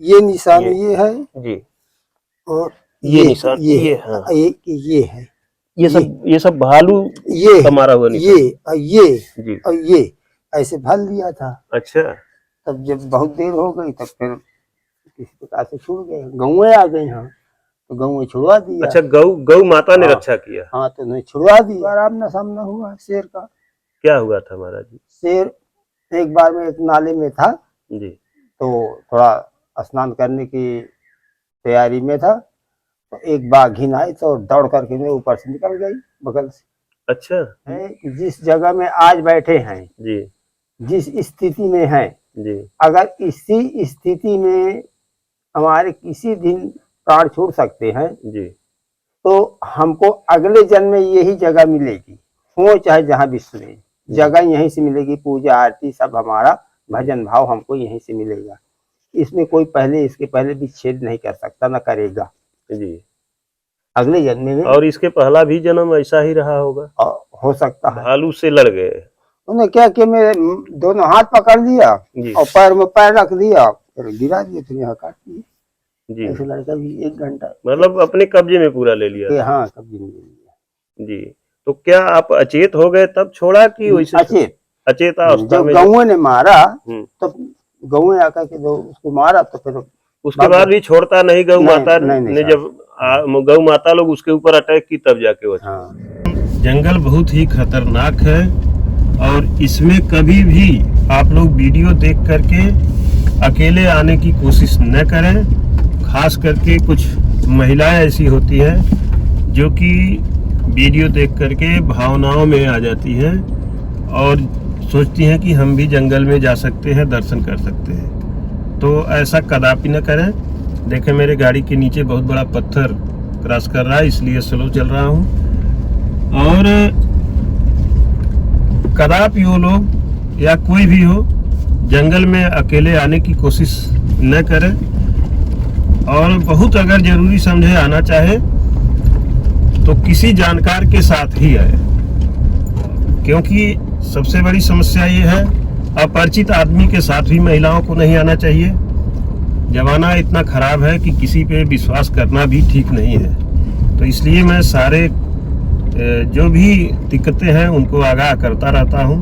ये निशान ये है जी, और ये निशान ये हाँ। ये है, ये सब भालू ये का मारा हुआ निशान। ये जी, और ये ऐसे भर लिया था। अच्छा। तब जब बहुत देर हो गई तब फिर किसी प्रकार से छूट गए, गौएं आ गई यहाँ तो गौएं छुड़वा दिया। अच्छा, गौ माता ने हाँ, रक्षा किया। हाँ तो नहीं छुड़वा दिया। आमना सामना हुआ शेर का। क्या हुआ था महाराज जी? शेर एक बार में एक नाले में था जी, तो थोड़ा स्नान करने की तैयारी में था तो एक बाघिन आई तो दौड़ करके मेरे ऊपर से निकल गई बगल से। अच्छा। है जिस जगह में आज बैठे हैं, जी, जिस स्थिति में हैं, जी, अगर इसी स्थिति में हमारे किसी दिन प्राण छूट सकते हैं जी, तो हमको अगले जन्म में यही जगह मिलेगी, हो चाहे जहाँ विश्व में, जगह यहीं से मिलेगी। पूजा आरती सब हमारा भजन भाव हमको यहीं से मिलेगा। इसमें कोई पहले इसके पहले विच्छेद नहीं कर सकता, न करेगा जी। अगले जन्म में। और इसके पहला भी जन्म ऐसा ही रहा होगा, हो सकता है। भालू से लड़ गए। उन्हें क्या कि मेरे दोनों हाथ पकड़ लिया जी, और पैर में पैर रख दिया, फिर गिरा दिए, फिर यहाँ काट दिए। जी। ऐसे लड़का भी 1 घंटा मतलब अपने कब्जे में पूरा ले लिया। हाँ कब्जे में ले लिया। जी, तो क्या आप अचेत हो गए तब छोड़ा कि वैसे? अचेत। अचेत अवस्था जब में गौएं ने मारा तो गौएं आकर के उसको मारा तो फिर उसके बाद भी छोड़ता नहीं गौ माता ने। जब गौ माता लोग उसके ऊपर अटैक की तब जाके वो। हाँ। जंगल बहुत ही खतरनाक है और इसमें कभी भी आप लोग वीडियो देख करके अकेले आने की कोशिश न करें। खास करके कुछ महिलाएं ऐसी होती हैं जो कि वीडियो देख करके भावनाओं में आ जाती हैं और सोचती हैं कि हम भी जंगल में जा सकते हैं, दर्शन कर सकते हैं। तो ऐसा कदापि न करें। देखें मेरे गाड़ी के नीचे बहुत बड़ा पत्थर क्रॉस कर रहा है, इसलिए स्लो चल रहा हूँ। और कदापि वो लोग या कोई भी हो जंगल में अकेले आने की कोशिश न करें और बहुत अगर जरूरी समझे आना चाहे तो किसी जानकार के साथ ही आए, क्योंकि सबसे बड़ी समस्या ये है अपरिचित आदमी के साथ भी महिलाओं को नहीं आना चाहिए। जमाना इतना खराब है कि किसी पे विश्वास करना भी ठीक नहीं है। तो इसलिए मैं सारे जो भी दिक्कतें हैं उनको आगाह करता रहता हूं।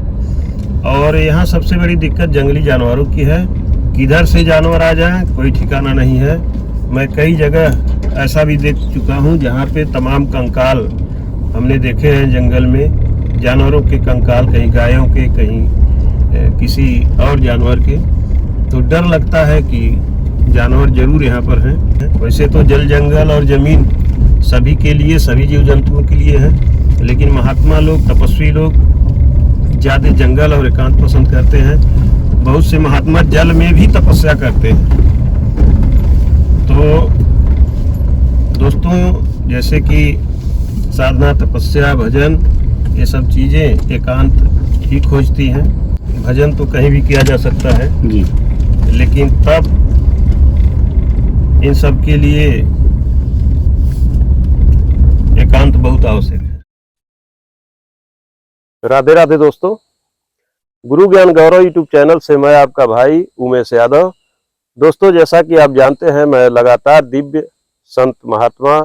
और यहाँ सबसे बड़ी दिक्कत जंगली जानवरों की है, किधर से जानवर आ जाए कोई ठिकाना नहीं है। मैं कई जगह ऐसा भी देख चुका हूँ जहाँ पे तमाम कंकाल हमने देखे हैं जंगल में, जानवरों के कंकाल, कहीं गायों के, कहीं किसी और जानवर के। तो डर लगता है कि जानवर जरूर यहाँ पर हैं। वैसे तो जल, जंगल और जमीन सभी के लिए, सभी जीव जंतुओं के लिए है, लेकिन महात्मा लोग, तपस्वी लोग ज़्यादा जंगल और एकांत पसंद करते हैं। बहुत से महात्मा जल में भी तपस्या करते हैं। तो दोस्तों, जैसे कि साधना, तपस्या, भजन, ये सब चीज़ें एकांत ही खोजती हैं। भजन तो कहीं भी किया जा सकता है जी, लेकिन तब इन सब के लिए एकांत बहुत आवश्यक है। राधे राधे दोस्तों, गुरु ज्ञान गौरव यूट्यूब चैनल से मैं आपका भाई उमेश यादव। दोस्तों, जैसा कि आप जानते हैं, मैं लगातार दिव्य संत, महात्मा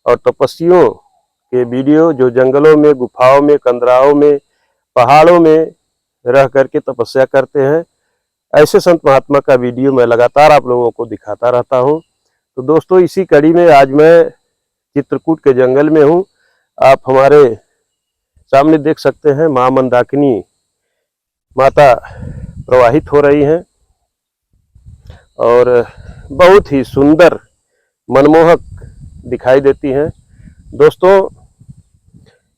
और तपस्वियों के वीडियो, जो जंगलों में, गुफाओं में, कंदराओं में, पहाड़ों में रह करके तपस्या करते हैं, ऐसे संत महात्मा का वीडियो मैं लगातार आप लोगों को दिखाता रहता हूं। तो दोस्तों, इसी कड़ी में आज मैं चित्रकूट के जंगल में हूं। आप हमारे सामने देख सकते हैं मां मंदाकिनी माता प्रवाहित हो रही हैं और बहुत ही सुंदर, मनमोहक दिखाई देती हैं। दोस्तों,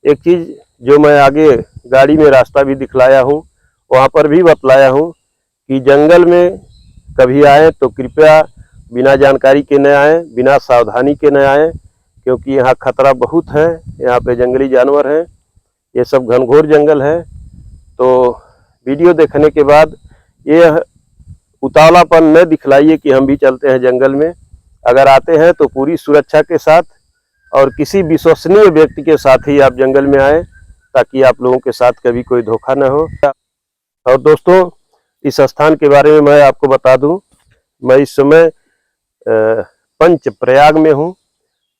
एक चीज़ जो मैं आगे गाड़ी में रास्ता भी दिखलाया हूँ, वहाँ पर भी बतलाया हूँ कि जंगल में कभी आए तो कृपया बिना जानकारी के न आएँ, बिना सावधानी के न आएँ, क्योंकि यहाँ खतरा बहुत है। यहाँ पे जंगली जानवर हैं, ये सब घनघोर जंगल है। तो वीडियो देखने के बाद ये उतावलापन न दिखलाइए कि हम भी चलते हैं जंगल में। अगर आते हैं तो पूरी सुरक्षा के साथ और किसी विश्वसनीय व्यक्ति के साथ ही आप जंगल में आए, ताकि आप लोगों के साथ कभी कोई धोखा न हो। और दोस्तों, इस स्थान के बारे में मैं आपको बता दूं, मैं इस समय पंच प्रयाग में हूँ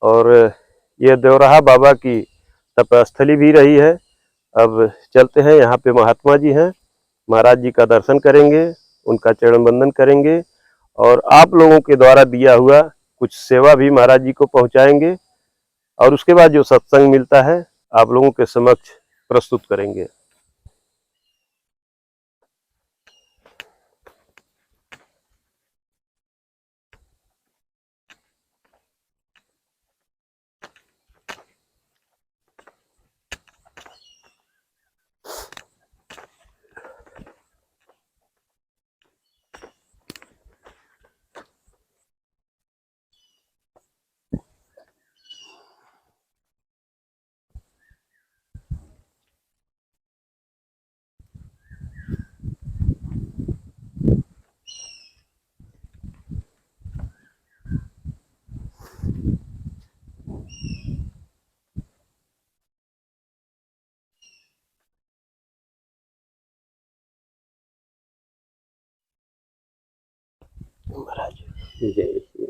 और ये देवराहा बाबा की तपस्थली भी रही है। अब चलते हैं, यहाँ पे महात्मा जी हैं, महाराज जी का दर्शन करेंगे, उनका चरण वंदन करेंगे और आप लोगों के द्वारा दिया हुआ कुछ सेवा भी महाराज जी को पहुँचाएंगे और उसके बाद जो सत्संग मिलता है आप लोगों के समक्ष प्रस्तुत करेंगे। महाराज जय श्री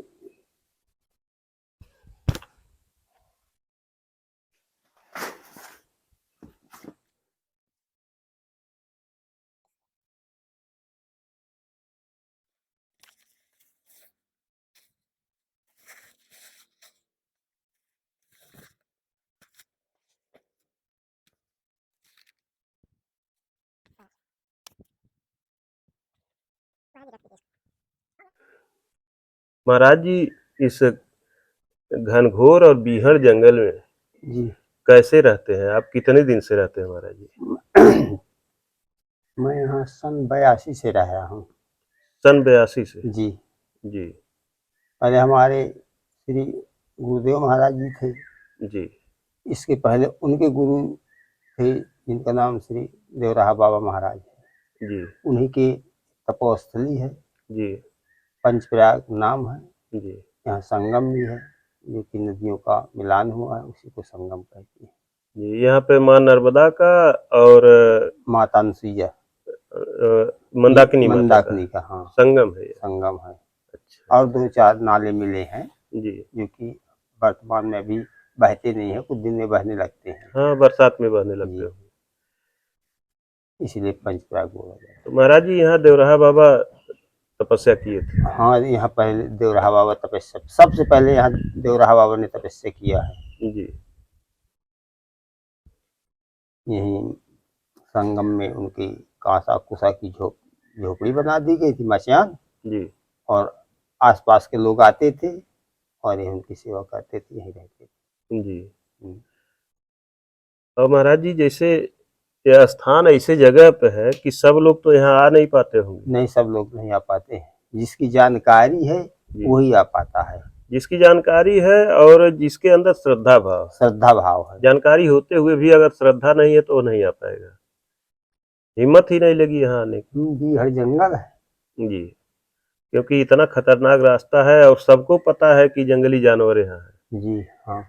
महाराज जी, इस घनघोर और बीहड़ जंगल में जी। कैसे रहते हैं आप? कितने दिन से रहते हैं महाराज जी? मैं यहाँ सन 82 से रह रहा हूँ। सन 82 से? जी। जी पहले हमारे श्री गुरुदेव महाराज जी थे, जी इसके पहले उनके गुरु थे जिनका नाम श्री देवराहा बाबा महाराज है। जी उन्हीं के तपोस्थली है, जी पंचप्रयाग नाम है। जी। यहाँ संगम भी है, जो कि नदियों का मिलान हुआ है, उसी को संगम कहते हैं। जी, यहाँ पे माँ नर्मदा का और माता अनुसुईया, मंदाकिनी माता मंदाकिनी का हाँ संगम है ये। संगम है। अच्छा। और 2-4 नाले मिले हैं जी, जो कि वर्तमान में अभी बहते नहीं है, कुछ दिन में बहने लगते हैं। हाँ, बरसात में बहने लगते जी। हो, इसलिए पंचप्रयाग बोला जाता है। तो महाराज जी यहाँ देवराहा बाबा तपस्या किए थे? हाँ, यहाँ पहले देवराहा बाबा तपस्या, सबसे पहले यहाँ देवराहा बाबा ने तपस्या किया है। जी यही संगम में उनकी कांसा कुसा की झोपड़ी बना दी गई थी, मचान, जी। और आसपास के लोग आते थे और ये उनकी सेवा करते थे, यहीं रहते थे। जी। हम्म। और महाराज जी, जैसे यह स्थान ऐसे जगह पे है कि सब लोग तो यहाँ आ नहीं पाते होंगे? नहीं, सब लोग नहीं आ पाते हैं। जिसकी जानकारी है जी। वही आ पाता है। जिसकी जानकारी है और जिसके अंदर श्रद्धा भाव है। जानकारी होते हुए भी अगर श्रद्धा नहीं है तो वो नहीं आ पाएगा, हिम्मत ही नहीं लगी यहाँ आने की। बीहड़ जंगल है जी, क्योंकि इतना खतरनाक रास्ता है और सबको पता है कि जंगली जानवर यहाँ है। जी हाँ,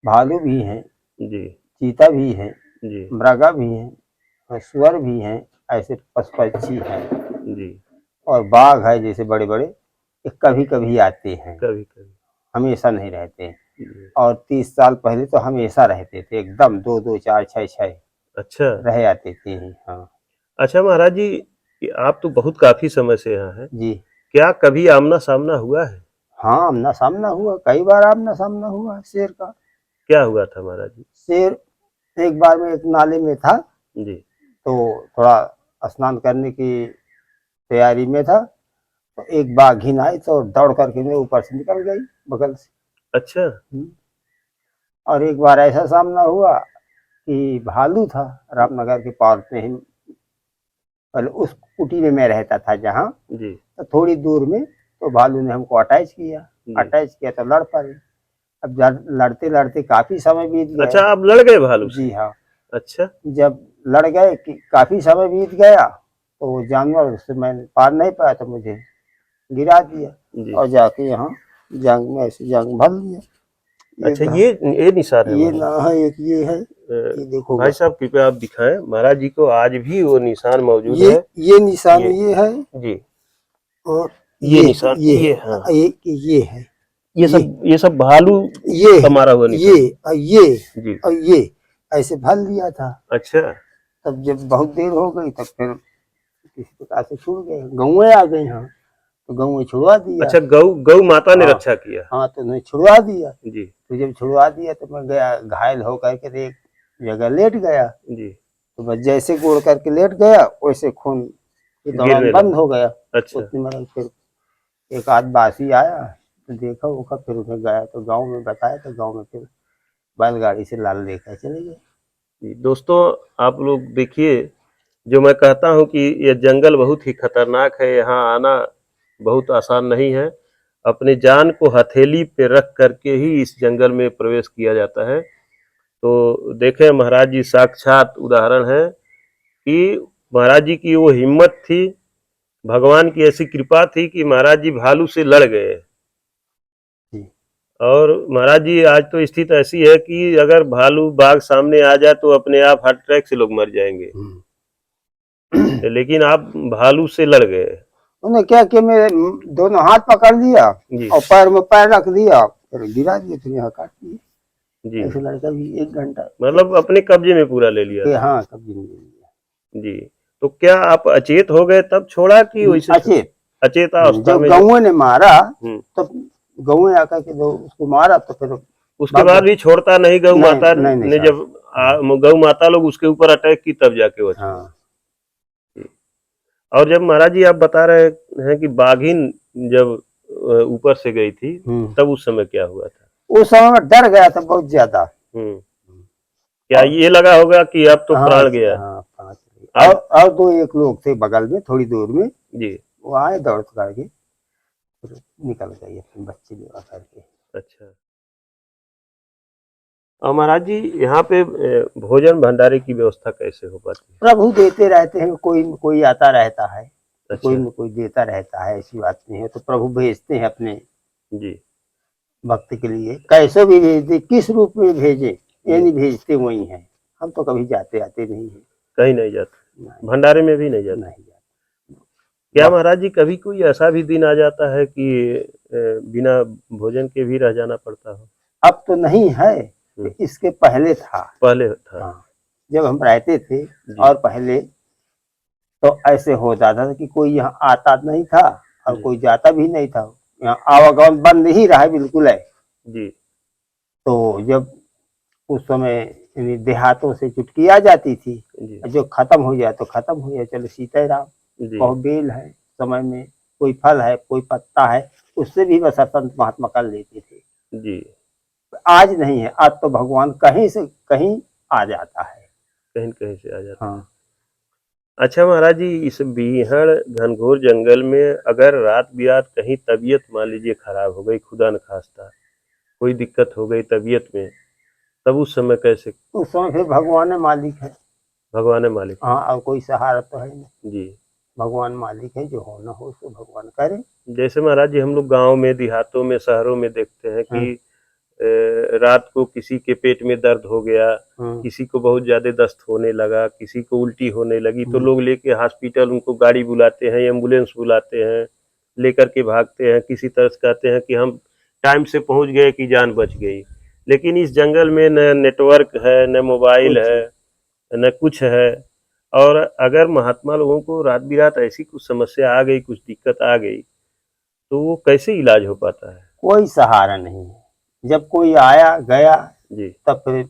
भालू भी हैं, जी, चीता भी है, जी, मृगा भी है, सुअर भी हैं, ऐसे पशु पक्षी हैं। जी। और बाघ है जैसे बड़े बड़े, ये कभी कभी आते हैं, कभी कभी, हमेशा नहीं रहते हैं। जी। और 30 साल पहले तो हमेशा रहते थे, एकदम 2-2, 4-6, 6 अच्छा, रह आते थे। हाँ अच्छा महाराज जी, कि आप तो बहुत काफी समय से यहाँ हैं, जी। क्या कभी आमना सामना हुआ है? हाँ, आमना सामना हुआ, कई बार आमना सामना हुआ शेर का। क्या हुआ था महाराज जी? शेर एक बार में एक नाले में था, जी, तो थोड़ा स्नान करने की तैयारी में था, तो एक बाघिन आई तो दौड़ करके मेरे ऊपर से निकल गई बगल से। अच्छा। और एक बार ऐसा सामना हुआ कि भालू था, रामनगर के पास में ही, पहले उस कुटी में मैं रहता था जहाँ, जी, तो थोड़ी दूर में तो भालू ने हमको अटैच किया तो लड़ पड़े। अब लड़ते लड़ते काफी समय बीत गया। अच्छा, आप लड़ गए भालू से? जी हाँ। अच्छा। जब लड़ गए कि काफी समय बीत गया, तो वो जानवर उससे मैं पार नहीं पाया, तो मुझे गिरा दिया जी। और जाके यहाँ जंग में ऐसे जंग भर लिया। अच्छा, ये निशान है? ये ना है, एक ये है, ये देखो भाई साहब, कृपया आप दिखाएं, महाराज जी को आज भी वो निशान मौजूद है। ये निशान ये है जी। और ये निशान, ये हाँ, ये है, ये सब भालू ये का मारा हुआ निशान। ये जी। और ये ऐसे भर लिया था। अच्छा। तब जब बहुत देर हो गई तब फिर किसी प्रकार से छूट गए, गौएं आ गई। हाँ, तो गौएं छुड़वा दिया। अच्छा, गौ माता ने हाँ, रक्षा किया। हाँ, तो उन्हें छुड़वा दिया। जी। तो जब छुड़वा दिया तो मैं गया घायल होकर के एक जगह लेट गया। जी। तो बस जैसे गोड़ करके लेट गया वैसे खून की दौरान गिरने बंद लगा। हो गया। अच्छा। उतने में फिर एक आध बासी आया तो देखा उखा, फिर उन्हें गया तो गांव में बताया, तो गांव में फिर बैलगाड़ी से लाल लेकर चले गए। जी, दोस्तों आप लोग देखिए, जो मैं कहता हूँ कि ये जंगल बहुत ही खतरनाक है, यहाँ आना बहुत आसान नहीं है। अपनी जान को हथेली पे रख करके ही इस जंगल में प्रवेश किया जाता है। तो देखें, महाराज जी साक्षात उदाहरण है कि महाराज जी की वो हिम्मत थी, भगवान की ऐसी कृपा थी कि महाराज जी भालू से लड़ गए। जी। और महाराज जी आज तो स्थिति ऐसी है कि अगर भालू बाघ सामने आ जाए तो अपने आप हार्ट अटैक से लोग मर जाएंगे, लेकिन आप भालू से लड़ गए। उन्हें क्या कि मेरे दोनों हाथ पकड़ लिया जी। और पैर में पैर रख दिया, फिर गिरा दिया, फिर यहाँ काट दिए। जी। ऐसे लड़का भी 1 घंटा मतलब अपने कब्जे में पूरा ले लिया के, था। हाँ, कब्जे में ले लिया। जी। तो क्या आप अचेत हो गए तब छोड़ा कि वैसे अचेत। अचेत अवस्था जब में गौएं ने मारा हम्म। तो गौएं आकर के उसको मारा तो फिर उसके बाद भी छोड़ता नहीं गौ माता नहीं, ने, नहीं, जब गौ माता लोग उसके ऊपर अटैक की तब जाके वो छोड़ा। हाँ। और जब महाराज जी आप बता रहे हैं कि बाघिन जब ऊपर से गई थी तब उस समय क्या हुआ था? उस समय में डर गया था बहुत ज्यादा। क्या ये लगा होगा कि अब तो हाँ, प्राण गया? हाँ, और 2-1 लोग थे बगल में थोड़ी दूर में। जी। वो आए दौड़ करके, फिर निकल गए अपने बच्चे लेवा करके। अच्छा। और महाराज जी यहाँ पे भोजन भंडारे की व्यवस्था कैसे हो पाती है? प्रभु देते रहते हैं, कोई कोई आता रहता है, तो अच्छा। कोई न कोई देता रहता है, ऐसी बात नहीं है। तो प्रभु भेजते हैं अपने जी। भक्त के लिए, कैसे भी भेज दे, किस रूप में भेजे, ये नहीं भेजते वही है। हम तो कभी जाते आते नहीं है, कहीं नहीं जाते, भंडारे में भी नहीं जाते? नहीं जाते। क्या महाराज जी कभी कोई ऐसा भी दिन आ जाता है कि बिना भोजन के भी रह जाना पड़ता हो? अब तो नहीं है, इसके पहले था। पहले था। हाँ, जब हम रहते थे और पहले तो ऐसे होता था कि कोई यहाँ आता नहीं था और कोई जाता भी नहीं था, यहाँ आवागमन बंद ही रहा बिल्कुल है। जी। तो जब उस समय देहातों से चुटकी आ जाती थी, जो खत्म हो जाए तो खत्म हो जाए, चलो सीताराम। बहुत बेल है समय में, कोई फल है, कोई पत्ता है, उससे भी बस संत महात्मा कर लेते थे। जी। आज नहीं है, आज तो भगवान कहीं से कहीं आ जाता है, कहीं कहीं से आ जाता है। हाँ। अच्छा महाराज जी, इस बीहड़ घनघोर जंगल में अगर रात बिरात कहीं तबीयत मान लीजिए खराब हो गई, खुदा न खास्ता कोई दिक्कत हो गई तबीयत में, तब उस समय कैसे? उस समय फिर भगवान मालिक है। भगवान मालिक। हाँ, और कोई सहारा तो है नहीं। जी। भगवान मालिक है, जो होना हो सो भगवान करे। जैसे महाराज जी हम लोग गांव में, देहातों में, शहरों में देखते हैं कि रात को किसी के पेट में दर्द हो गया, किसी को बहुत ज्यादा दस्त होने लगा, किसी को उल्टी होने लगी, तो लोग लेके हॉस्पिटल, उनको गाड़ी बुलाते हैं, एम्बुलेंस बुलाते हैं, लेकर के भागते हैं, किसी तरह से कहते हैं कि हम टाइम से पहुंच गए कि जान बच गई। लेकिन इस जंगल में न नेटवर्क है, न मोबाइल है, न कुछ है। और अगर महात्मा लोगों को रात बिरात ऐसी कुछ समस्या आ गई, कुछ दिक्कत आ गई, तो वो कैसे इलाज हो पाता है? कोई सहारा नहीं है। जब कोई आया गया जी। तब फिर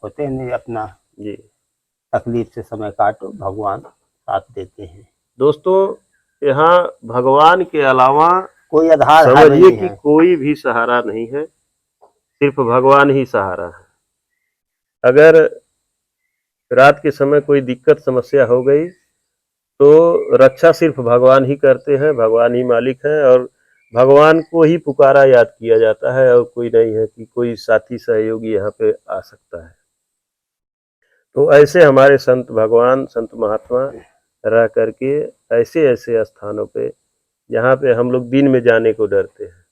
होते नहीं, अपना जी। तकलीफ से समय काटो, भगवान साथ देते हैं। दोस्तों, यहाँ भगवान के अलावा कोई आधार समझिए कि कोई भी सहारा नहीं है, सिर्फ भगवान ही सहारा है। अगर रात के समय कोई दिक्कत समस्या हो गई तो रक्षा सिर्फ भगवान ही करते हैं, भगवान ही मालिक हैं, और भगवान को ही पुकारा याद किया जाता है, और कोई नहीं है कि कोई साथी सहयोगी यहाँ पे आ सकता है। तो ऐसे हमारे संत भगवान, संत महात्मा रह करके ऐसे ऐसे स्थानों पे जहाँ पे हम लोग दिन में जाने को डरते हैं,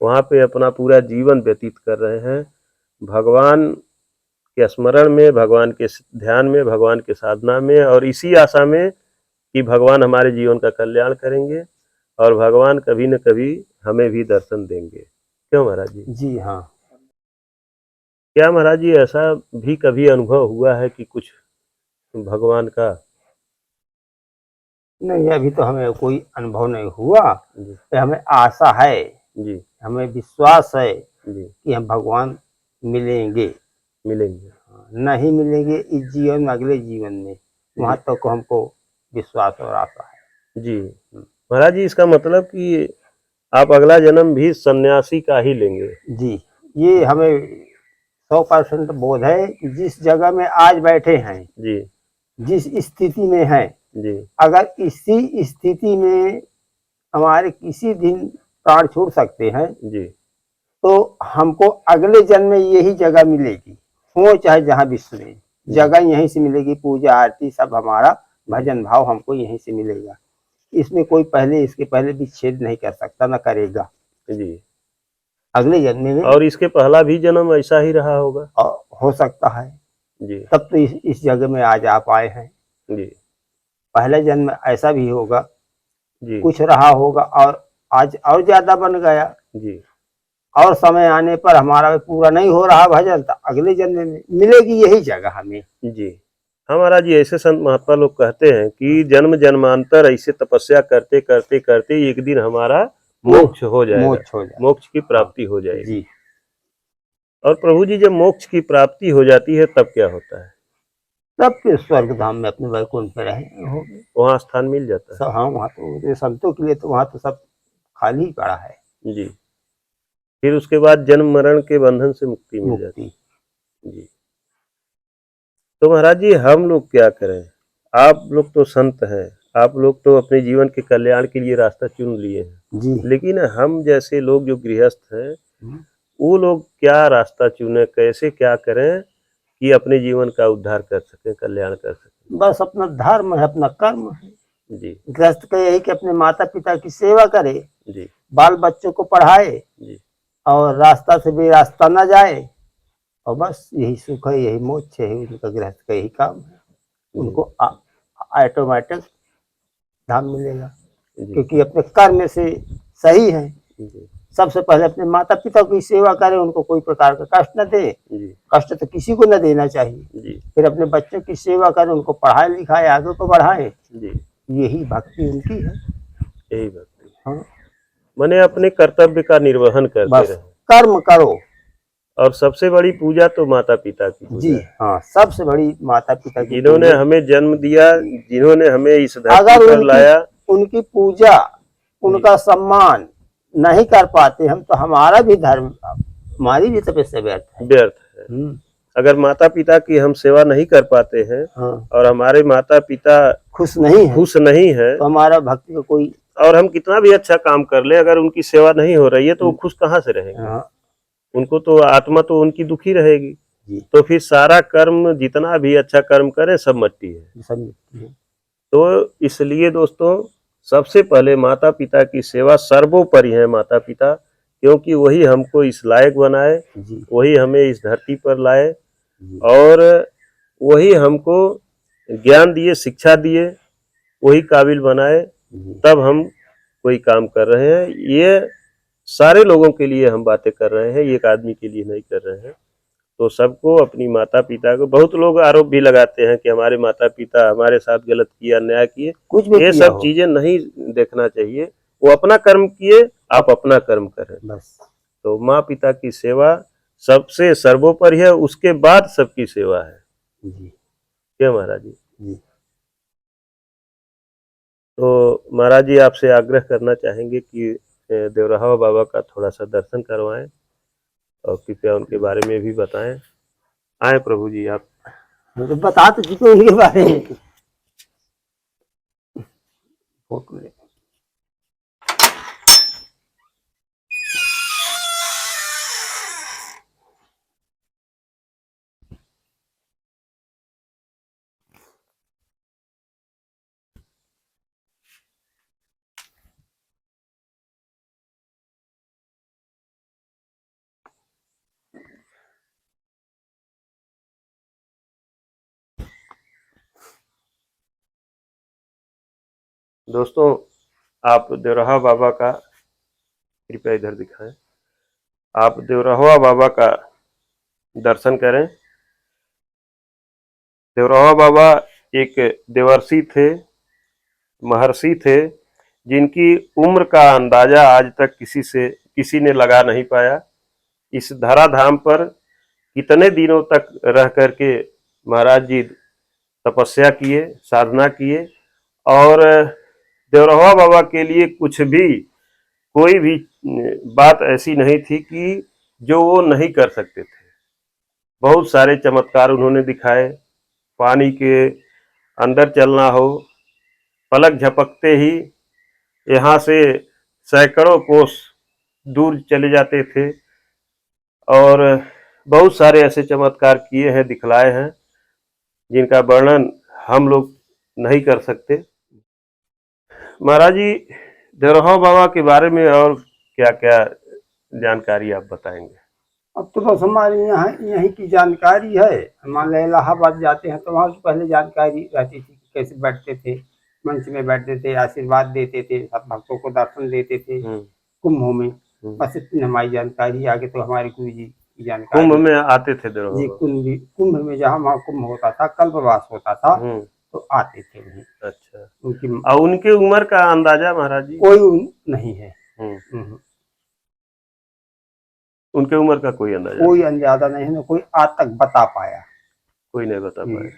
वहाँ पे अपना पूरा जीवन व्यतीत कर रहे हैं, भगवान के स्मरण में, भगवान के ध्यान में, भगवान के साधना में, और इसी आशा में कि भगवान हमारे जीवन का कल्याण करेंगे और भगवान कभी न कभी हमें भी दर्शन देंगे। क्यों महाराज जी? जी हाँ। क्या महाराज जी ऐसा भी कभी अनुभव हुआ है कि कुछ भगवान का? नहीं, अभी तो हमें कोई अनुभव नहीं हुआ। जी हमें आशा है, जी हमें विश्वास है जी कि हम भगवान मिलेंगे। मिलेंगे। नहीं मिलेंगे इस जीवन में, अगले जीवन में, वहां जी तक हमको विश्वास और आशा है। जी महाराज जी, इसका मतलब कि आप अगला जन्म भी सन्यासी का ही लेंगे? जी, ये हमें 100% बोध है कि जिस जगह में आज बैठे हैं, जी जिस स्थिति में हैं, जी अगर इसी स्थिति में हमारे किसी दिन प्राण छूट सकते हैं, जी तो हमको अगले जन्म में यही जगह मिलेगी, हो चाहे जहाँ विश्व में। जगह यहीं से मिलेगी, पूजा आरती सब हमारा भजन भाव हमको यहीं से मिलेगा। इसमें कोई पहले इसके पहले विच्छेद नहीं कर सकता, न करेगा जी। अगले जन्म में। और इसके पहला भी जन्म ऐसा ही रहा होगा? हो सकता है, जी तब तो इस जगह में आज आप आए हैं। जी पहला जन्म ऐसा भी होगा, जी कुछ रहा होगा और आज और ज्यादा बन गया, जी और समय आने पर हमारा पूरा नहीं हो रहा भजन, तो अगले जन्म में मिलेगी यही जगह हमें। जी। हमारा जी ऐसे संत महात्मा लोग कहते हैं कि जन्म जन्मांतर ऐसे तपस्या करते करते करते एक दिन हमारा मोक्ष हो जाएगा, मोक्ष हो जाए। मोक्ष की हाँ, प्राप्ति हो जाएगी। जी। और प्रभु जी, जब मोक्ष की प्राप्ति हो जाती है तब क्या होता है? तब फिर स्वर्ग धाम में अपने वैकुंठ में रहे होंगे। वहाँ स्थान मिल जाता है? हाँ, वहाँ तो ये संतों के लिए तो वहाँ तो सब खाली ही पड़ा है। जी। फिर उसके बाद जन्म मरण के बंधन से मुक्ति मिल जाती मुक्ति। है। जी। तो महाराज जी, हम लोग क्या करें? आप लोग तो संत हैं, आप लोग तो अपने जीवन के कल्याण के लिए रास्ता चुन लिए हैं, जी। लेकिन हम जैसे लोग जो गृहस्थ हैं, हम्म। वो लोग क्या रास्ता चुने, कैसे क्या करें कि अपने जीवन का उद्धार कर सकें, कल्याण कर सकें? बस अपना धर्म है, अपना कर्म है। जी गृहस्थ का यही कि अपने माता पिता की सेवा करे, जी बाल बच्चों को पढ़ाए, जी और रास्ता से भी रास्ता न जाए, और बस यही सुख है, यही मोक्ष है, उनका गृहस्थ का यही काम है। जी उनको ऑटोमेटिक धाम मिलेगा, जी क्योंकि अपने कर्म से सही है। जी सबसे पहले अपने माता पिता की सेवा करें, उनको कोई प्रकार का कष्ट न दे। जी कष्ट तो किसी को न देना चाहिए। जी फिर अपने बच्चों की सेवा करें, उनको पढ़ाए लिखाए, आगे को बढ़ाए। जी। यही भक्ति उनकी है। यही भक्ति, हाँ, माने अपने कर्तव्य का निर्वहन करते बस रहे। कर्म करो। और सबसे बड़ी पूजा तो माता पिता की जी पूजा है, हाँ, सबसे बड़ी माता पिता की जिन्होंने पूजा। हमें जन्म दिया, जिन्होंने हमें इस धरती अगर पर लाया। उनकी पूजा, जी उनका सम्मान नहीं कर पाते हम, तो हमारा भी धर्म, हमारी भी तपस्या व्यर्थ है। व्यर्थ है। अगर माता पिता की हम सेवा नहीं कर पाते हैं, हाँ, और हमारे माता पिता खुश नहीं है, खुश नहीं है, तो हमारा भक्ति का कोई। और हम कितना भी अच्छा काम कर ले, अगर उनकी सेवा नहीं हो रही है तो वो खुश कहाँ से रहेंगे? हाँ, उनको तो आत्मा तो उनकी दुखी रहेगी। जी, तो फिर सारा कर्म, जितना भी अच्छा कर्म करे, सब मट्टी है। सब। तो इसलिए दोस्तों, सबसे पहले माता पिता की सेवा सर्वोपरि है। माता पिता, क्योंकि वही हमको इस लायक बनाए, जी, वही हमें इस धरती पर लाए, जी, और वही हमको ज्ञान दिए, शिक्षा दिए, वही काबिल बनाए, जी, तब हम कोई काम कर रहे हैं। ये सारे लोगों के लिए हम बातें कर रहे हैं, एक आदमी के लिए नहीं कर रहे हैं। तो सबको अपनी माता पिता को, बहुत लोग आरोप भी लगाते हैं कि हमारे माता पिता हमारे साथ गलत किया, अन्याय किए। कुछ भी ये किया सब हो, चीजें नहीं देखना चाहिए। वो अपना कर्म किए, आप अपना कर्म करें। बस। तो माँ पिता की सेवा सबसे सर्वोपरि है, उसके बाद सबकी सेवा है। जी, क्या महाराज जी? जी, तो महाराज जी, आपसे आग्रह करना चाहेंगे कि देवराहा बाबा का थोड़ा सा दर्शन करवाएं, और कृपया उनके बारे में भी बताएं। आए प्रभु जी आप। तो बता तो चुके उनके बारे में। फोटो ले। दोस्तों, आप देवरहा बाबा का, कृपया इधर दिखाएं, आप देवरहा बाबा का दर्शन करें। देवरहा बाबा एक देवर्षि थे, महर्षि थे, जिनकी उम्र का अंदाजा आज तक किसी ने लगा नहीं पाया। इस धराधाम पर कितने दिनों तक रह करके महाराज जी तपस्या किए, साधना किए, और देवरहा बाबा के लिए कुछ भी, कोई भी बात ऐसी नहीं थी कि जो वो नहीं कर सकते थे। बहुत सारे चमत्कार उन्होंने दिखाए। पानी के अंदर चलना हो, पलक झपकते ही यहाँ से सैकड़ों कोस दूर चले जाते थे, और बहुत सारे ऐसे चमत्कार किए हैं, दिखलाए हैं, जिनका वर्णन हम लोग नहीं कर सकते। महाराज जी, देवरहा बाबा के बारे में और क्या क्या जानकारी आप बताएंगे? अब तो बस हमारे यहाँ यहीं की जानकारी है। मान लो इलाहाबाद जाते हैं तो वहाँ से पहले जानकारी रहती थी कि कैसे बैठते थे, मंच में बैठते थे, आशीर्वाद देते थे, सब भक्तों को दर्शन देते थे कुंभों में। बस इतनी हमारी जानकारी। आगे तो हमारे गुरु जी की जानकारी। कुंभ में आते थे देवरहा जी, बाबा? कुंभ में जहाँ वहाँ कुंभ होता था, कल्पवास होता था, तो आते थे वहीं। अच्छा। उनकी और उनके उम्र का अंदाजा महाराज जी? कोई नहीं है। उनके उम्र का कोई अंदाजा? कोई अंदाजा नहीं है, कोई आज तक बता पाया। कोई नहीं बता पाया।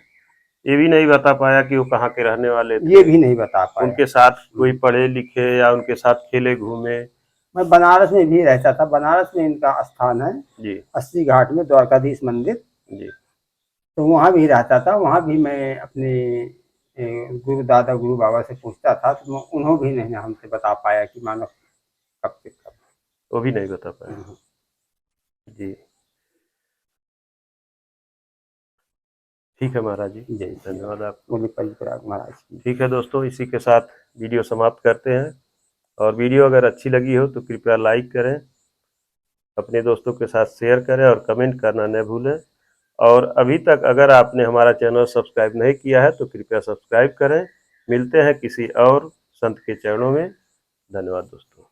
ये भी नहीं बता पाया कि वो कहाँ के रहने वाले थे? ये भी नहीं बता पाया। उनके साथ कोई पढ़े लिखे या उनके साथ खेले घूमे? मैं बनारस में भी रहता था। बनारस में इनका स्थान है जी। 80 घाट में द्वारकाधीश मंदिर जी। तो वहाँ भी रहता था। वहाँ भी मैं अपने गुरु बाबा से पूछता था, तो उन्होंने भी नहीं हमसे बता पाया कि मानो कब से कब। वो भी नहीं बता पाया। जी, ठीक है महाराज जी, धन्यवाद आपको। महाराज की। ठीक है दोस्तों, इसी के साथ वीडियो समाप्त करते हैं। और वीडियो अगर अच्छी लगी हो तो कृपया लाइक करें, अपने दोस्तों के साथ शेयर करें और कमेंट करना न भूलें। और अभी तक अगर आपने हमारा चैनल सब्सक्राइब नहीं किया है तो कृपया सब्सक्राइब करें। मिलते हैं किसी और संत के चरणों में। धन्यवाद दोस्तों।